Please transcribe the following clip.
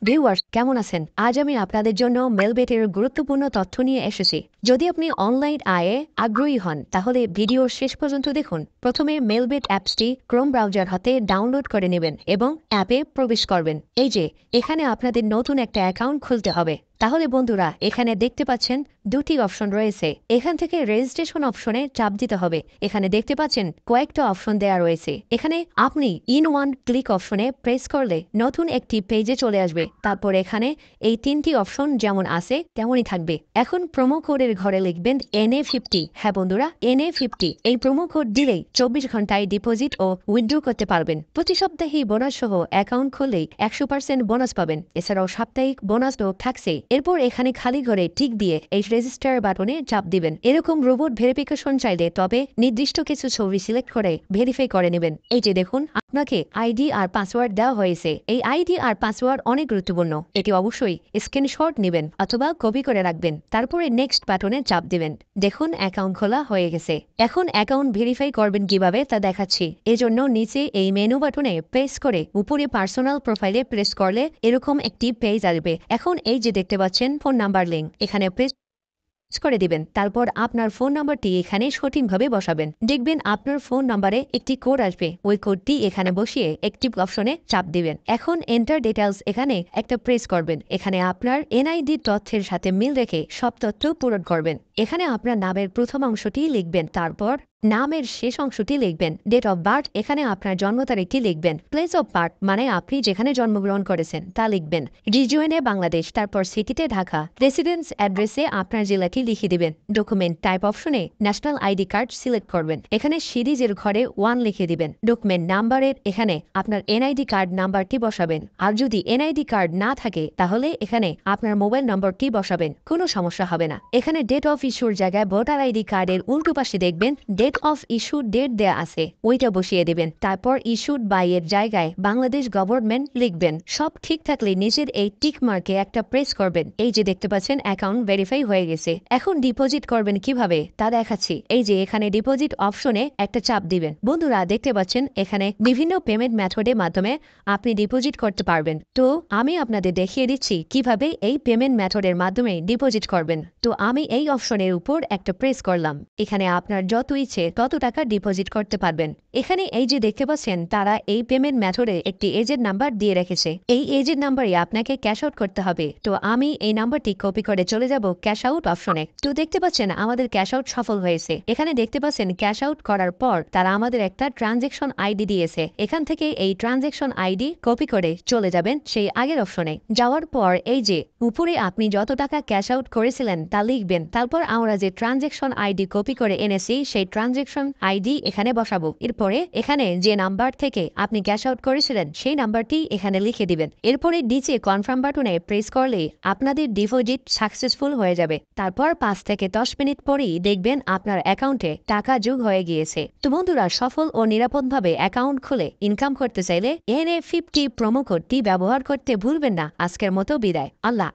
Viewers কেমন আছেন? আজ আমি আপনাদের জন্য মেলবেটের গুরুত্বপূর্ণ তথ্য নিয়ে এসেছি। যদি আপনি অনলাইন আয়ে আগ্রহী হন তাহলে ভিডিওর শেষ পর্যন্ত দেখুন। প্রথমে মেলবেট অ্যাপসটি ক্রোম ব্রাউজার হাতে ডাউনলোড করে নেবেন এবং অ্যাপে প্রবেশ করবেন। এই যে এখানে আপনাদের নতুন একটা অ্যাকাউন্ট খুলতে হবে। তাহলে বন্ধুরা এখানে দেখতে পাচ্ছেন দুটি অপশন রয়েছে। এখান থেকে রেজিস্ট্রেশন অপশনে চাপ দিতে হবে। এখানে দেখতে পাচ্ছেন কয়েকটা অপশন দেয়া রয়েছে। এখানে আপনি ইন ওয়ান ক্লিক অপশনে প্রেস করলে নতুন একটি পেজে চলে আসবে। তারপর এখানে এই তিনটি অপশন যেমন আছে তেমনই থাকবে। এখন প্রোমো কোডের ঘরে লিখবেন NA50। হ্যাঁ বন্ধুরা, NA50 এই প্রোমো কোড দিলেই 24 ঘন্টায় ডিপোজিট ও উইথড্র করতে পারবেন। প্রতি সপ্তাহে বোনাস সহ অ্যাকাউন্ট খুললেই 100% বোনাস পাবেন। এছাড়াও সাপ্তাহিক বোনাসও থাকছে। এরপর এখানে খালি ঘরে টিক দিয়ে এই রেজিস্টার বাটনে চাপ দিবেন। এরকম রোবট ভেরিফিকেশন চাইলে তবে নির্দিষ্ট কিছু ছবি সিলেক্ট করে ভেরিফাই করে নেবেন। এই যে দেখুন আপনাকে আইডি আর পাসওয়ার্ড দেওয়া হয়েছে। এই আইডি আর পাসওয়ার্ড অনেক গুরুত্বপূর্ণ। এটি অবশ্যই স্ক্রিনশট নেবেন অথবা কপি করে রাখবেন। তারপরে নেক্সট বাটনে চাপ দিবেন। দেখুন অ্যাকাউন্ট খোলা হয়ে গেছে। এখন অ্যাকাউন্ট ভেরিফাই করবেন কিভাবে তা দেখাচ্ছি। এজন্য নিচে এই মেনু বাটনে প্রেস করে উপরে পার্সোনাল প্রোফাইলে প্রেস করলে এরকম একটি পেজ আসবে। এখন এই যে দেখতে পাচ্ছেন ফোন নাম্বার লিঙ্ক, এখানে প্রেস করে দিবেন। তারপর আপনার ফোন নাম্বারটি এখানে সঠিকভাবে বসাবেন। দেখবেন আপনার ফোন নাম্বারে একটি কোড আসবে। ওই কোডটি এখানে বসিয়ে অ্যাক্টিভ অপশনে চাপ দিবেন। এখন এন্টার ডিটেইলস এখানে একটা প্রেস করবেন। এখানে আপনার এনআইডি তথ্যের সাথে মিল রেখে সব তথ্য পূরণ করবেন। এখানে আপনার নামের প্রথম অংশটি লিখবেন, তারপর নামের শেষ অংশটি লিখবেন। ডেট অফ বার্থ এখানে আপনার জন্ম তারিখটি লিখবেন। প্লেস অফ বার্থ মানে আপনি যেখানে জন্মগ্রহণ করেছেন তা লিখবেন। রিজিয়নে বাংলাদেশ, তারপর সিটিতে ঢাকা। রেসিডেন্স অ্যাড্রেসে আপনার জেলাটি লিখে দিবেন। ডকুমেন্ট টাইপ অপশনে ন্যাশনাল আইডি কার্ড সিলেক্ট করবেন। এখানে সিরিজের ঘরে 1 লিখে দিবেন। ডকুমেন্ট নাম্বারের এখানে আপনার এনআইডি কার্ড নাম্বারটি বসাবেন। আর যদি এনআইডি কার্ড না থাকে তাহলে এখানে আপনার মোবাইল নম্বরটি বসাবেন। কোনো সমস্যা হবে না। এখানে ডেট অফ ইস্যুর জায়গায় ভোটার আইডি কার্ডের উল্টো পাশে দেখবেন ডেট অফ ইস্যু ডেট দেয়া আছে, ওইটা বসিয়ে দেবেন। তারপর ইস্যুড বাই এর জায়গায় বাংলাদেশ গভর্নমেন্ট লিখবেন। সব ঠিক থাকলে নিচের এই টিক মার্কে একটা প্রেস করবেন। এই যে দেখতে পাচ্ছেন অ্যাকাউন্ট ভেরিফাই হয়ে গেছে। এখন ডিপোজিট করবেন কিভাবে তা দেখাচ্ছি। এই যে এখানে ডিপোজিট অপশনে একটা চাপ দিবেন। বন্ধুরা দেখতে পাচ্ছেন এখানে বিভিন্ন পেমেন্ট মেথডের মাধ্যমে আপনি ডিপোজিট করতে পারবেন। তো আমি আপনাদের দেখিয়ে দিচ্ছি কিভাবে এই পেমেন্ট মেথডের মাধ্যমে ডিপোজিট করবেন। তো আমি এই অপশনের উপর একটা প্রেস করলাম। এখানে আপনার যত ইচ্ছে তত টাকা ডিপোজিট করতে পারবেন। এখানে এই যে দেখতে পাচ্ছেন তারা এই পেমেন্ট মেথডে একটি এজেন্ট নাম্বার দিয়ে রেখেছে। এই এজেন্ট নাম্বারে আপনাকে ক্যাশ আউট করতে হবে। তো আমি এই নাম্বারটি কপি করে চলে যাব ক্যাশ আউট অপশনে। তো দেখতে পাচ্ছেন আমাদের ক্যাশ আউট সফল হয়েছে। এখানে দেখতে পাচ্ছেন ক্যাশ আউট করার পর তারা আমাদের একটা ট্রানজ্যাকশন আইডি দিয়েছে। এখান থেকে এই ট্রানজ্যাকশন আইডি কপি করে চলে যাবেন সেই আগের অপশনে। যাওয়ার পর এই যে উপরে আপনি যত টাকা ক্যাশ আউট করেছিলেন তা লিখবেন। তারপর আমরা যে ট্রানজ্যাকশন আইডি কপি করে এনেছি সেই ট্রানজ্যাকশন আইডি এখানে বসাবো। এরপরে এখানে যে নাম্বার থেকে আপনি ক্যাশ আউট করেছিলেন সেই নাম্বারটি এখানে লিখে দিবেন। এরপরে নিচে কনফার্ম বাটনে প্রেস করলে আপনাদের ডিপোজিট সাকসেসফুল হয়ে যাবে। তারপর 5 থেকে 10 মিনিট পরেই দেখবেন আপনার অ্যাকাউন্টে টাকা যোগ হয়ে গিয়েছে। তো বন্ধুরা সফল ও নিরাপদভাবে অ্যাকাউন্ট খুলে ইনকাম করতে চাইলে NA50 প্রোমো কোডটি ব্যবহার করতে ভুলবেন না। আজকের মতো বিদায়। আল্লাহ।